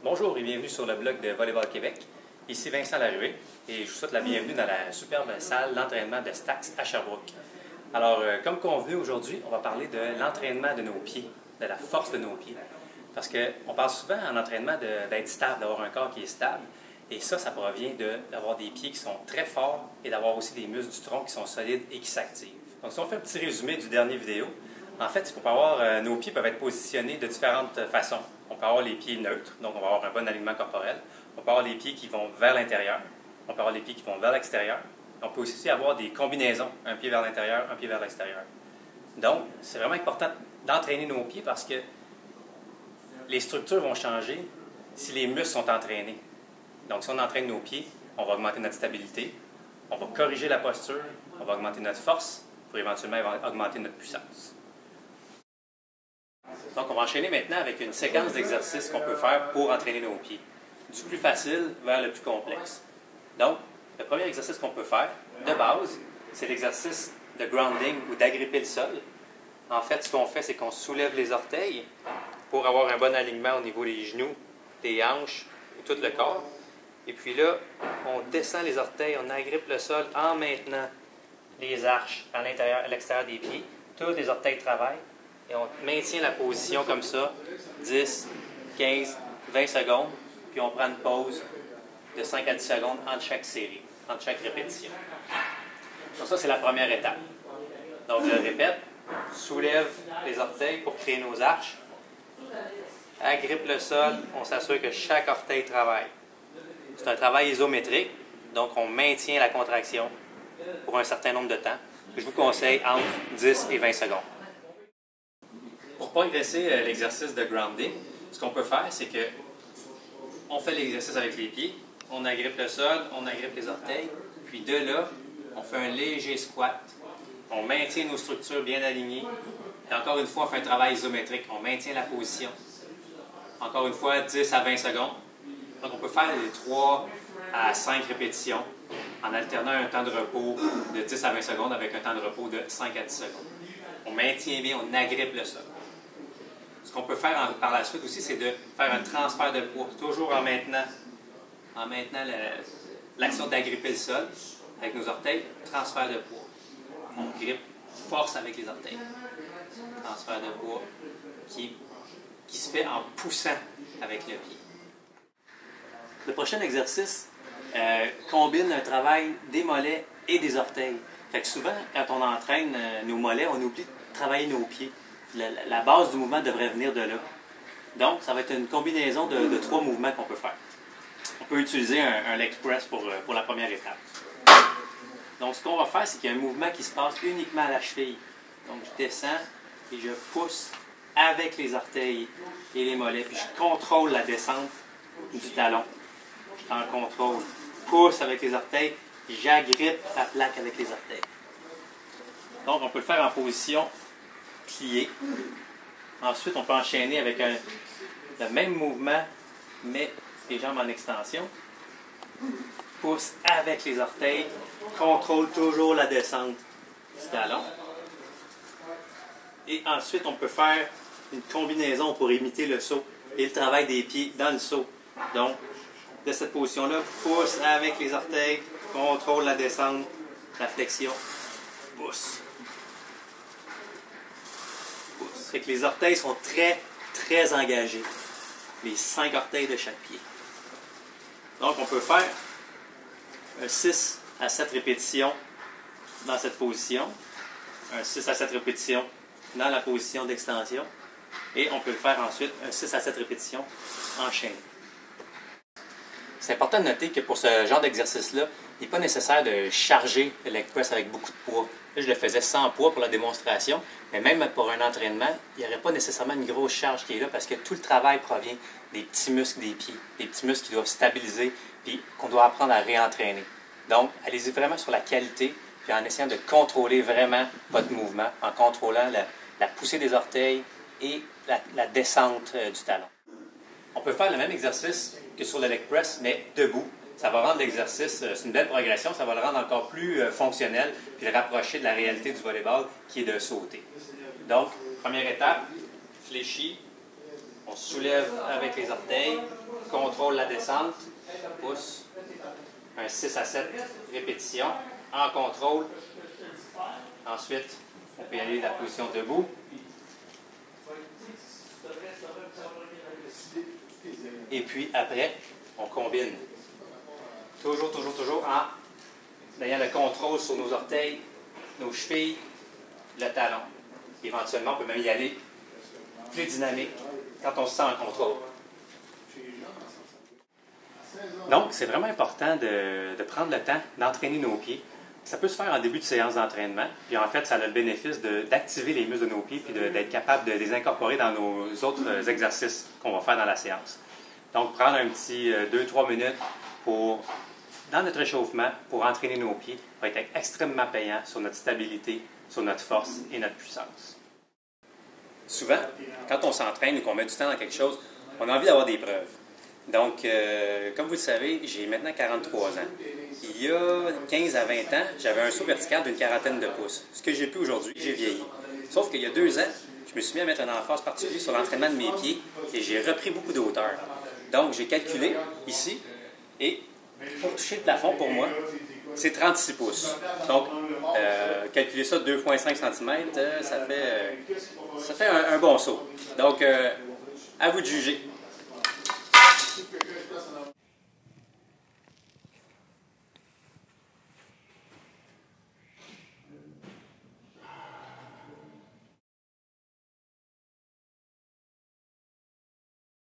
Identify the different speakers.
Speaker 1: Bonjour et bienvenue sur le blog de Volleyball Québec. Ici Vincent Laruée et je vous souhaite la bienvenue dans la superbe salle d'entraînement de Stax à Sherbrooke. Alors, comme convenu aujourd'hui, on va parler de l'entraînement de nos pieds, de la force de nos pieds. Parce qu'on parle souvent en entraînement d'être stable, d'avoir un corps qui est stable. Et ça provient d'avoir des pieds qui sont très forts et d'avoir aussi des muscles du tronc qui sont solides et qui s'activent. Donc, si on fait un petit résumé du dernier vidéo, en fait, c'est qu'on peut avoir, nos pieds peuvent être positionnés de différentes façons. On peut avoir les pieds neutres, donc on va avoir un bon alignement corporel. On peut avoir les pieds qui vont vers l'intérieur. On peut avoir les pieds qui vont vers l'extérieur. On peut aussi avoir des combinaisons, un pied vers l'intérieur, un pied vers l'extérieur. Donc, c'est vraiment important d'entraîner nos pieds parce que les structures vont changer si les muscles sont entraînés. Donc, si on entraîne nos pieds, on va augmenter notre stabilité, on va corriger la posture, on va augmenter notre force pour éventuellement augmenter notre puissance. Donc, on va enchaîner maintenant avec une séquence d'exercices qu'on peut faire pour entraîner nos pieds, du plus facile vers le plus complexe. Donc, le premier exercice qu'on peut faire, de base, c'est l'exercice de grounding ou d'agripper le sol. En fait, ce qu'on fait, c'est qu'on soulève les orteils pour avoir un bon alignement au niveau des genoux, des hanches et tout le corps. Et puis là, on descend les orteils, on agrippe le sol en maintenant les arches à l'intérieur, à l'extérieur des pieds. Tous les orteils travaillent. Et on maintient la position comme ça, 10, 15, 20 secondes, puis on prend une pause de 5 à 10 secondes entre chaque série, entre chaque répétition. Donc ça, c'est la première étape. Donc je répète, soulève les orteils pour créer nos arches, agrippe le sol, on s'assure que chaque orteil travaille. C'est un travail isométrique, donc on maintient la contraction pour un certain nombre de temps. Je vous conseille entre 10 et 20 secondes. Pour progresser l'exercice de grounding, ce qu'on peut faire, c'est que on fait l'exercice avec les pieds, on agrippe le sol, on agrippe les orteils, puis de là, on fait un léger squat. On maintient nos structures bien alignées. Et encore une fois, on fait un travail isométrique. On maintient la position. Encore une fois, 10 à 20 secondes. Donc, on peut faire les 3 à 5 répétitions en alternant un temps de repos de 10 à 20 secondes avec un temps de repos de 5 à 10 secondes. On maintient bien, on agrippe le sol. Ce qu'on peut faire par la suite aussi, c'est de faire un transfert de poids, toujours en maintenant l'action d'agripper le sol avec nos orteils, transfert de poids. On grippe, force avec les orteils. Transfert de poids qui se fait en poussant avec le pied. Le prochain exercice combine un travail des mollets et des orteils. Fait que souvent, quand on entraîne nos mollets, on oublie de travailler nos pieds. La base du mouvement devrait venir de là. Donc, ça va être une combinaison de 3 mouvements qu'on peut faire. On peut utiliser un leg press pour la première étape. Donc, ce qu'on va faire, c'est qu'il y a un mouvement qui se passe uniquement à la cheville. Donc, je descends et je pousse avec les orteils et les mollets. Puis, je contrôle la descente du talon. Je suis en contrôle. Pousse avec les orteils. J'agrippe la plaque avec les orteils. Donc, on peut le faire en position pliée. Ensuite, on peut enchaîner avec le même mouvement, mais les jambes en extension. Pousse avec les orteils. Contrôle toujours la descente du talon. Et ensuite, on peut faire une combinaison pour imiter le saut et le travail des pieds dans le saut. Donc, de cette position-là, pousse avec les orteils, contrôle la descente, la flexion, pousse. Pousse. Fait que les orteils sont très, très engagés. Les 5 orteils de chaque pied. Donc, on peut faire un 6 à 7 répétitions dans cette position, un 6 à 7 répétitions dans la position d'extension, et on peut le faire ensuite un 6 à 7 répétitions enchaînées. C'est important de noter que pour ce genre d'exercice-là, il n'est pas nécessaire de charger le leg press avec beaucoup de poids. Là, je le faisais sans poids pour la démonstration, mais même pour un entraînement, il n'y aurait pas nécessairement une grosse charge qui est là parce que tout le travail provient des petits muscles des pieds, des petits muscles qui doivent stabiliser et qu'on doit apprendre à réentraîner. Donc, allez-y vraiment sur la qualité, puis en essayant de contrôler vraiment votre mouvement, en contrôlant la poussée des orteils et la descente du talon. On peut faire le même exercice que sur le leg press, mais debout. Ça va rendre l'exercice, c'est une belle progression, ça va le rendre encore plus fonctionnel, puis le rapprocher de la réalité du volleyball qui est de sauter. Donc, première étape, fléchi, On soulève avec les orteils, contrôle la descente, pousse, un 6 à 7 répétitions, en contrôle. Ensuite, on peut y aller dans la position debout. Et puis après, on combine. Toujours en ayant le contrôle sur nos orteils, nos chevilles, le talon. Éventuellement, on peut même y aller plus dynamique quand on se sent en contrôle. Donc, c'est vraiment important de prendre le temps d'entraîner nos pieds. Ça peut se faire en début de séance d'entraînement, puis en fait, ça a le bénéfice d'activer les muscles de nos pieds puis d'être capable de les incorporer dans nos autres exercices qu'on va faire dans la séance. Donc, prendre un petit 2-3 minutes dans notre échauffement pour entraîner nos pieds va être extrêmement payant sur notre stabilité, sur notre force et notre puissance. Souvent, quand on s'entraîne ou qu'on met du temps dans quelque chose, on a envie d'avoir des preuves. Donc, comme vous le savez, j'ai maintenant 43 ans. Il y a 15 à 20 ans, j'avais un saut vertical d'une quarantaine de pouces. Ce que j'ai pu aujourd'hui, j'ai vieilli. Sauf qu'il y a 2 ans, je me suis mis à mettre un emphase particulier sur l'entraînement de mes pieds et j'ai repris beaucoup de hauteur. Donc, j'ai calculé ici et pour toucher le plafond, pour moi, c'est 36 pouces. Donc, calculer ça 2,5 cm, ça fait un bon saut. Donc, à vous de juger.